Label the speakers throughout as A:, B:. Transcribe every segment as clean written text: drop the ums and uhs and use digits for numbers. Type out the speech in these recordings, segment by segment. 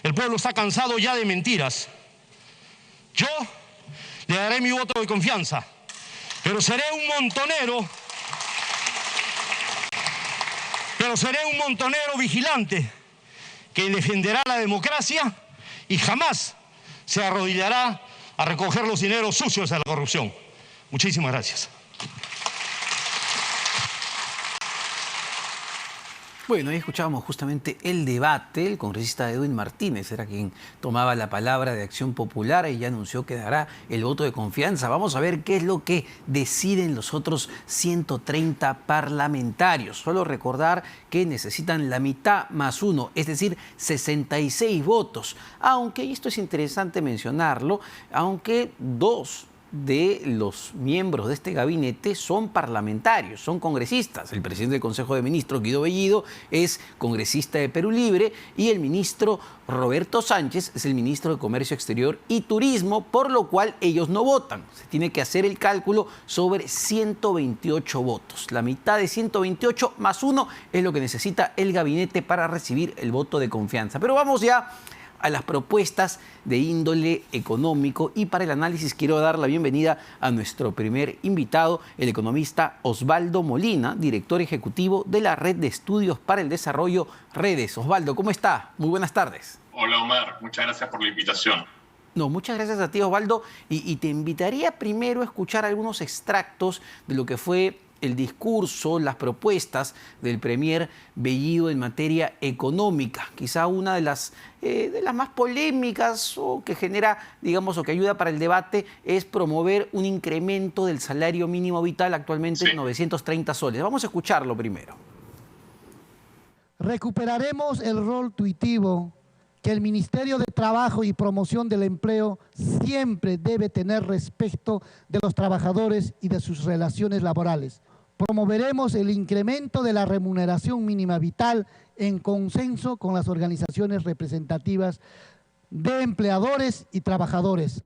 A: El pueblo está cansado ya de mentiras. Yo le daré mi voto de confianza, pero seré un montonero vigilante que defenderá la democracia y jamás se arrodillará a recoger los dineros sucios de la corrupción. Muchísimas gracias.
B: Bueno, ahí escuchábamos justamente el debate. El congresista Edwin Martínez era quien tomaba la palabra de Acción Popular y ya anunció que dará el voto de confianza. Vamos a ver qué es lo que deciden los otros 130 parlamentarios. Solo recordar que necesitan la mitad más uno, es decir, 66 votos. Aunque, y esto es interesante mencionarlo, aunque dos de los miembros de este gabinete son parlamentarios, son congresistas. El presidente del Consejo de Ministros, Guido Bellido, es congresista de Perú Libre y el ministro Roberto Sánchez es el ministro de Comercio Exterior y Turismo, por lo cual ellos no votan. Se tiene que hacer el cálculo sobre 128 votos. La mitad de 128 más uno es lo que necesita el gabinete para recibir el voto de confianza. Pero vamos ya a las propuestas de índole económico y para el análisis quiero dar la bienvenida a nuestro primer invitado, el economista Osvaldo Molina, director ejecutivo de la Red de Estudios para el Desarrollo Redes. Osvaldo, ¿cómo está? Muy buenas tardes.
C: Hola Omar, muchas gracias por la invitación.
B: No, muchas gracias a ti, Osvaldo, y te invitaría primero a escuchar algunos extractos de lo que fue el discurso, las propuestas del premier Bellido en materia económica. Quizá una de las más polémicas o que genera, digamos, o que ayuda para el debate es promover un incremento del salario mínimo vital actualmente en 930 soles. Vamos a escucharlo primero.
D: Recuperaremos el rol tuitivo que el Ministerio de Trabajo y Promoción del Empleo siempre debe tener respecto de los trabajadores y de sus relaciones laborales. Promoveremos el incremento de la remuneración mínima vital en consenso con las organizaciones representativas de empleadores y trabajadores.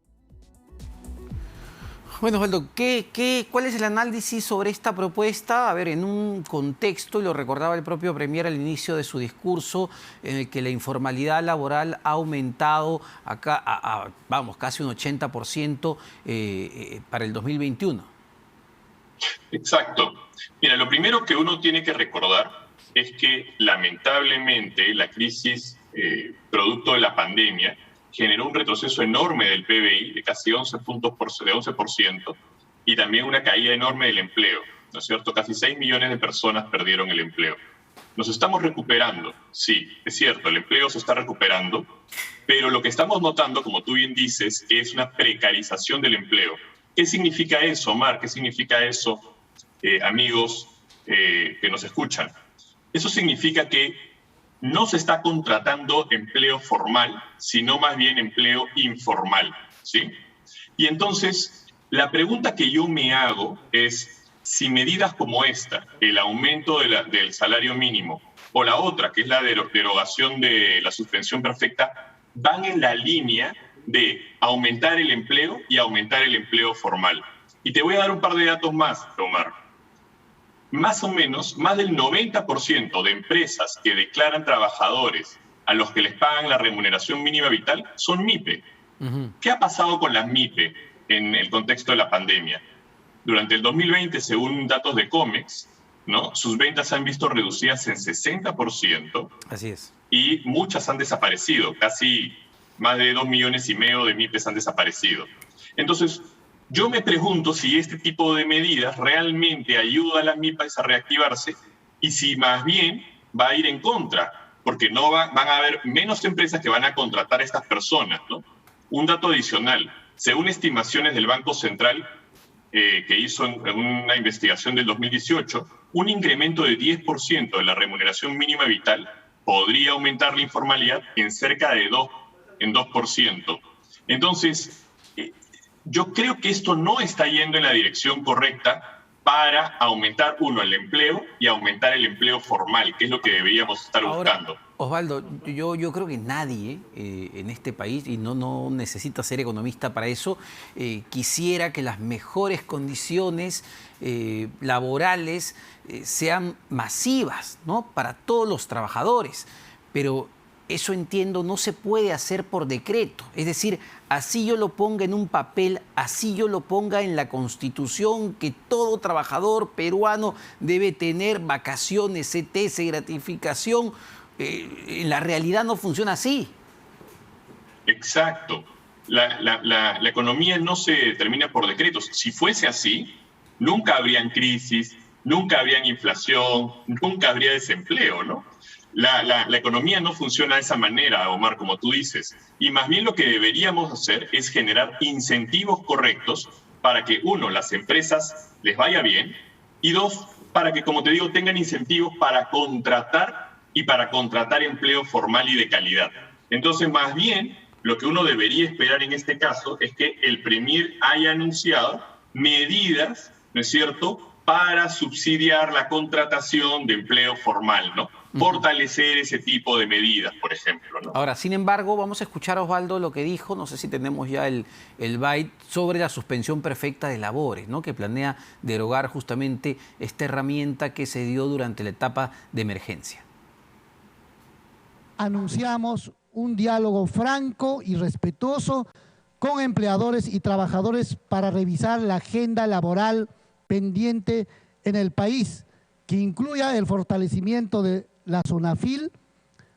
B: Bueno, Osvaldo, ¿cuál es el análisis sobre esta propuesta? A ver, en un contexto, y lo recordaba el propio premier al inicio de su discurso, en el que la informalidad laboral ha aumentado vamos, casi un 80% para el 2021.
C: Exacto. Mira, lo primero que uno tiene que recordar es que lamentablemente la crisis producto de la pandemia generó un retroceso enorme del PBI de casi 11% y también una caída enorme del empleo, ¿no es cierto? Casi 6 millones de personas perdieron el empleo. Nos estamos recuperando, sí, es cierto, el empleo se está recuperando, pero lo que estamos notando, como tú bien dices, es una precarización del empleo. ¿Qué significa eso, Omar? ¿Qué significa eso, amigos que nos escuchan? Eso significa que no se está contratando empleo formal, sino más bien empleo informal, ¿sí? Y entonces, la pregunta que yo me hago es si medidas como esta, el aumento del salario mínimo, o la otra, que es la derogación de la suspensión perfecta, van en la línea de aumentar el empleo y aumentar el empleo formal. Y te voy a dar un par de datos más, Omar. Más o menos, más del 90% de empresas que declaran trabajadores a los que les pagan la remuneración mínima vital son MIPE. ¿Qué ha pasado con las MIPE en el contexto de la pandemia? Durante el 2020, según datos de Comex, ¿no?, sus ventas se han visto reducidas en 60%.
B: Así es.
C: Y muchas han desaparecido. Casi más de 2,5 millones de MIPEs han desaparecido. Entonces, yo me pregunto si este tipo de medidas realmente ayuda a las MIPEs a reactivarse y si más bien va a ir en contra, porque van a haber menos empresas que van a contratar a estas personas, ¿no? Un dato adicional, según estimaciones del Banco Central, que hizo en una investigación del 2018, un incremento de 10% de la remuneración mínima vital podría aumentar la informalidad en cerca de 2%. Entonces, yo creo que esto no está yendo en la dirección correcta para aumentar, el empleo y aumentar el empleo formal, que es lo que deberíamos estar buscando.
B: Osvaldo, yo creo que nadie en este país, y no necesita ser economista para eso, quisiera que las mejores condiciones laborales sean masivas, ¿no?, para todos los trabajadores. Pero eso entiendo no se puede hacer por decreto. Es decir, así yo lo ponga en un papel, así yo lo ponga en la Constitución, que todo trabajador peruano debe tener vacaciones, CTS, gratificación. En la realidad no funciona así.
C: Exacto. La economía no se determina por decretos. Si fuese así, nunca habrían crisis, nunca habrían inflación, nunca habría desempleo, ¿no? La economía no funciona de esa manera, Omar, como tú dices. Y más bien lo que deberíamos hacer es generar incentivos correctos para que, uno, las empresas les vaya bien, y dos, para que, como te digo, tengan incentivos para contratar y para contratar empleo formal y de calidad. Entonces, más bien, lo que uno debería esperar en este caso es que el Premier haya anunciado medidas, ¿no es cierto?, para subsidiar la contratación de empleo formal, ¿no? Fortalecer ese tipo de medidas, por ejemplo, ¿no?
B: Ahora, sin embargo, vamos a escuchar a Osvaldo lo que dijo, no sé si tenemos ya el byte, sobre la suspensión perfecta de labores, ¿no?, que planea derogar justamente esta herramienta que se dio durante la etapa de emergencia.
D: Anunciamos un diálogo franco y respetuoso con empleadores y trabajadores para revisar la agenda laboral pendiente en el país, que incluya el fortalecimiento de la SONAFIL,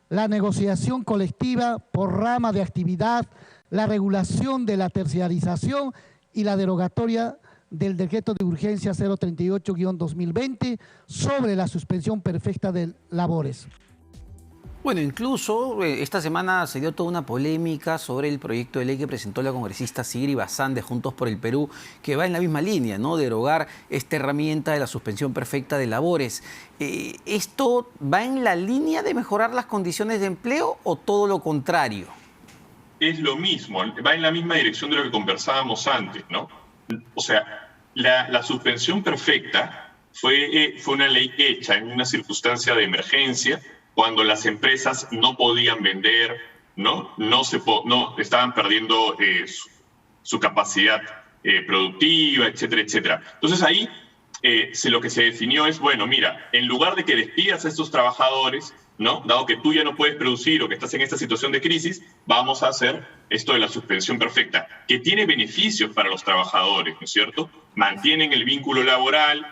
D: la negociación colectiva por rama de actividad, la regulación de la terciarización y la derogatoria del decreto de urgencia 038-2020 sobre la suspensión perfecta de labores.
B: Bueno, incluso esta semana se dio toda una polémica sobre el proyecto de ley que presentó la congresista Sigrid Bazán de Juntos por el Perú, que va en la misma línea, ¿no?, derogar esta herramienta de la suspensión perfecta de labores. ¿Esto va en la línea de mejorar las condiciones de empleo o todo lo contrario?
C: Es lo mismo, va en la misma dirección de lo que conversábamos antes, ¿no? O sea, la suspensión perfecta fue una ley hecha en una circunstancia de emergencia, cuando las empresas no podían vender, no estaban perdiendo su capacidad productiva, etcétera, etcétera. Entonces ahí lo que se definió es, bueno, mira, en lugar de que despidas a estos trabajadores, ¿no?, dado que tú ya no puedes producir o que estás en esta situación de crisis, vamos a hacer esto de la suspensión perfecta, que tiene beneficios para los trabajadores, ¿no es cierto? Mantienen el vínculo laboral,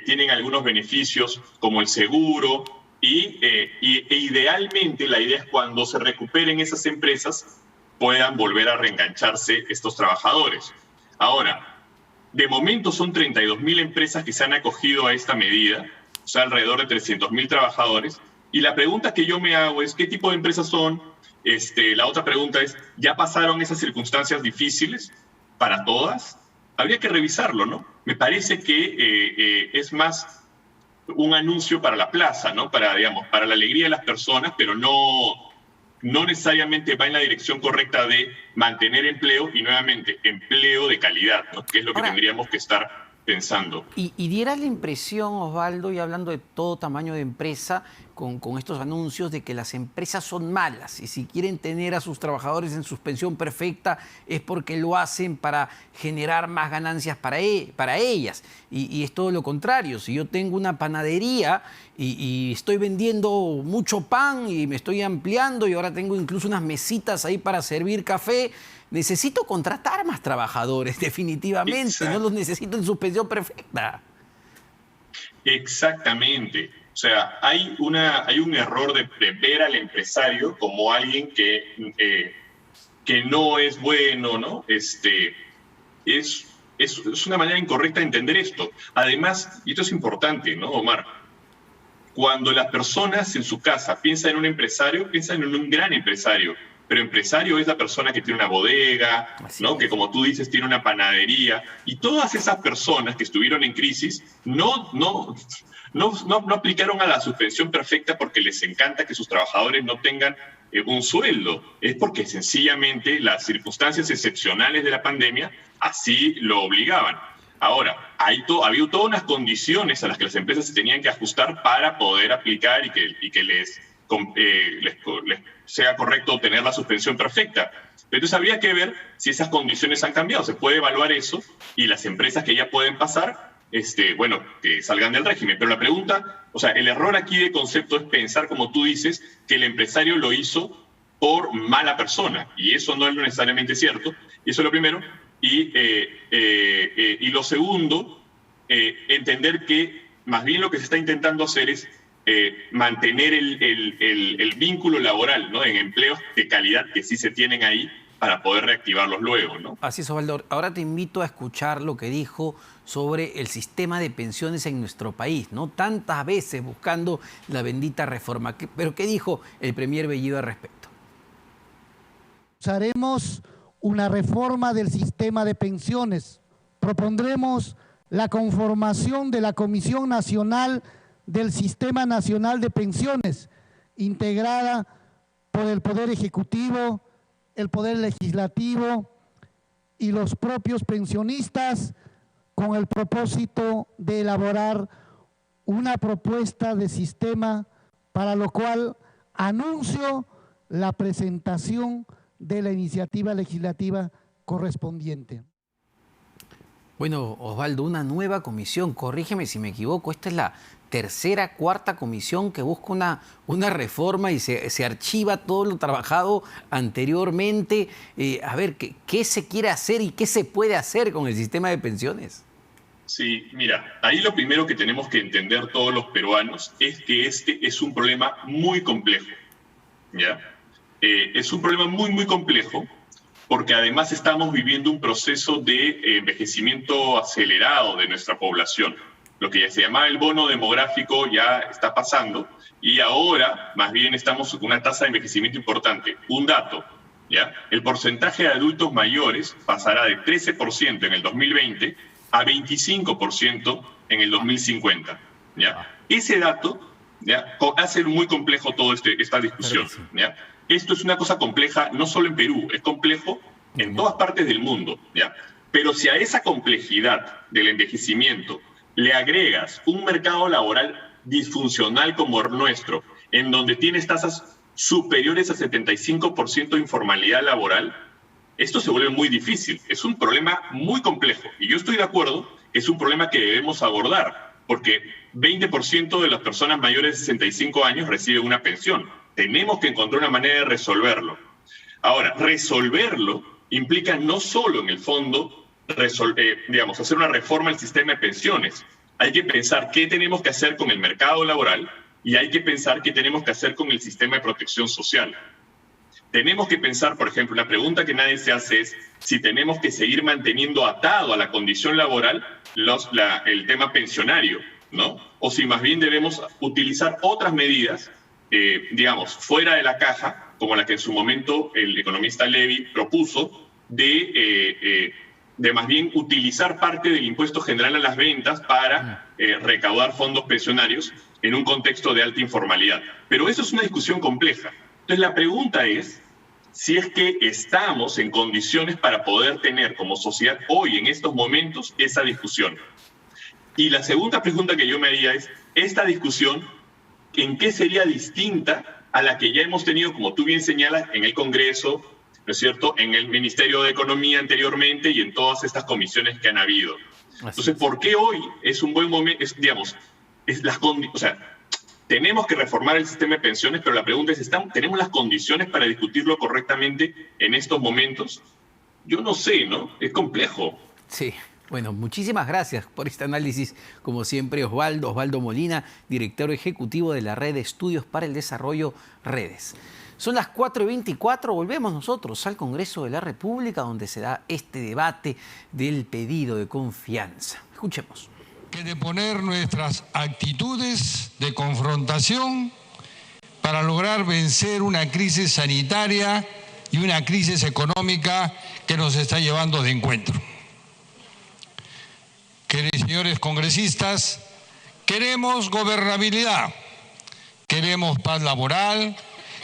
C: tienen algunos beneficios como el seguro, e idealmente la idea es cuando se recuperen esas empresas puedan volver a reengancharse estos trabajadores. Ahora, de momento son 32.000 empresas que se han acogido a esta medida, o sea, alrededor de 300.000 trabajadores, y la pregunta que yo me hago es, ¿qué tipo de empresas son? La otra pregunta es, ¿ya pasaron esas circunstancias difíciles para todas? Habría que revisarlo, ¿no? Me parece que es más un anuncio para la plaza, ¿no? Para la alegría de las personas, pero no necesariamente va en la dirección correcta de mantener empleo y nuevamente empleo de calidad, ¿no?, que es lo que tendríamos que estar pensando.
B: Y diera la impresión, Osvaldo, y hablando de todo tamaño de empresa, con estos anuncios de que las empresas son malas y si quieren tener a sus trabajadores en suspensión perfecta es porque lo hacen para generar más ganancias para ellas. Y es todo lo contrario. Si yo tengo una panadería y estoy vendiendo mucho pan y me estoy ampliando y ahora tengo incluso unas mesitas ahí para servir café, necesito contratar más trabajadores, definitivamente. Exacto. No los necesito en suspensión perfecta.
C: Exactamente. O sea, hay un error de ver al empresario como alguien que no es bueno, ¿no? Es una manera incorrecta de entender esto. Además, y esto es importante, ¿no, Omar? Cuando las personas en su casa piensan en un empresario, piensan en un gran empresario. Pero empresario es la persona que tiene una bodega, ¿no?, que como tú dices tiene una panadería, y todas esas personas que estuvieron en crisis no aplicaron a la suspensión perfecta porque les encanta que sus trabajadores no tengan un sueldo, es porque sencillamente las circunstancias excepcionales de la pandemia así lo obligaban. Ahora, ha habido todas unas condiciones a las que las empresas se tenían que ajustar para poder aplicar y que les sea correcto tener la suspensión perfecta. Pero entonces habría que ver si esas condiciones han cambiado. Se puede evaluar eso y las empresas que ya pueden pasar, que salgan del régimen. Pero la pregunta, o sea, el error aquí de concepto es pensar, como tú dices, que el empresario lo hizo por mala persona, y eso no es necesariamente cierto. Y eso es lo primero. Y lo segundo, entender que más bien lo que se está intentando hacer es mantener el vínculo laboral, ¿no?, en empleos de calidad que sí se tienen ahí para poder reactivarlos luego, ¿no?
B: Así es, Osvaldo. Ahora te invito a escuchar lo que dijo sobre el sistema de pensiones en nuestro país, ¿no? Tantas veces buscando la bendita reforma. Pero ¿qué dijo el premier Bellido al respecto?
D: Haremos una reforma del sistema de pensiones. Propondremos la conformación de la Comisión Nacional del Sistema Nacional de Pensiones, integrada por el Poder Ejecutivo, el Poder Legislativo y los propios pensionistas, con el propósito de elaborar una propuesta de sistema, para lo cual anuncio la presentación de la iniciativa legislativa correspondiente.
B: Bueno, Osvaldo, una nueva comisión, corrígeme si me equivoco, esta es la tercera, cuarta comisión que busca una reforma y se archiva todo lo trabajado anteriormente. A ver, ¿qué se quiere hacer y qué se puede hacer con el sistema de pensiones?
C: Sí, mira, ahí lo primero que tenemos que entender todos los peruanos es que este es un problema muy complejo, ¿ya? Es un problema muy, muy complejo, porque además estamos viviendo un proceso de envejecimiento acelerado de nuestra población. Lo que ya se llamaba el bono demográfico ya está pasando, y ahora más bien estamos con una tasa de envejecimiento importante. Un dato, ¿ya? El porcentaje de adultos mayores pasará de 13% en el 2020 a 25% en el 2050, ¿ya? Ese dato, ¿ya?, hace muy complejo toda esta discusión, ¿ya? Esto es una cosa compleja no solo en Perú, es complejo en todas partes del mundo, ¿ya? Pero si a esa complejidad del envejecimiento le agregas un mercado laboral disfuncional como el nuestro, en donde tienes tasas superiores a 75% de informalidad laboral, esto se vuelve muy difícil. Es un problema muy complejo. Y yo estoy de acuerdo, es un problema que debemos abordar, porque 20% de las personas mayores de 65 años reciben una pensión. Tenemos que encontrar una manera de resolverlo. Ahora, resolverlo implica no solo en el fondo hacer una reforma del sistema de pensiones. Hay que pensar qué tenemos que hacer con el mercado laboral y hay que pensar qué tenemos que hacer con el sistema de protección social. Tenemos que pensar, por ejemplo, una pregunta que nadie se hace es si tenemos que seguir manteniendo atado a la condición laboral el tema pensionario, ¿no? O si más bien debemos utilizar otras medidas, fuera de la caja, como la que en su momento el economista Levy propuso, de más bien utilizar parte del impuesto general a las ventas para recaudar fondos pensionarios en un contexto de alta informalidad. Pero eso es una discusión compleja. Entonces la pregunta es si es que estamos en condiciones para poder tener como sociedad hoy, en estos momentos, esa discusión. Y la segunda pregunta que yo me haría es, esta discusión, ¿en qué sería distinta a la que ya hemos tenido, como tú bien señalas, en el Congreso, ¿no es cierto?, en el Ministerio de Economía anteriormente y en todas estas comisiones que han habido? Entonces, ¿por qué hoy es un buen momento? Tenemos que reformar el sistema de pensiones, pero la pregunta es, ¿tenemos las condiciones para discutirlo correctamente en estos momentos? Yo no sé, ¿no? Es complejo.
B: Sí. Bueno, muchísimas gracias por este análisis, como siempre, Osvaldo Molina, director ejecutivo de la Red de Estudios para el Desarrollo Redes. Son las 4:24, volvemos nosotros al Congreso de la República, donde se da este debate del pedido de confianza. Escuchemos.
E: Que de poner nuestras actitudes de confrontación para lograr vencer una crisis sanitaria y una crisis económica que nos está llevando de encuentro. Queridos señores congresistas, queremos gobernabilidad, queremos paz laboral,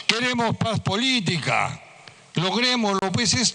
E: queremos paz política. Logrémoslo, pues esto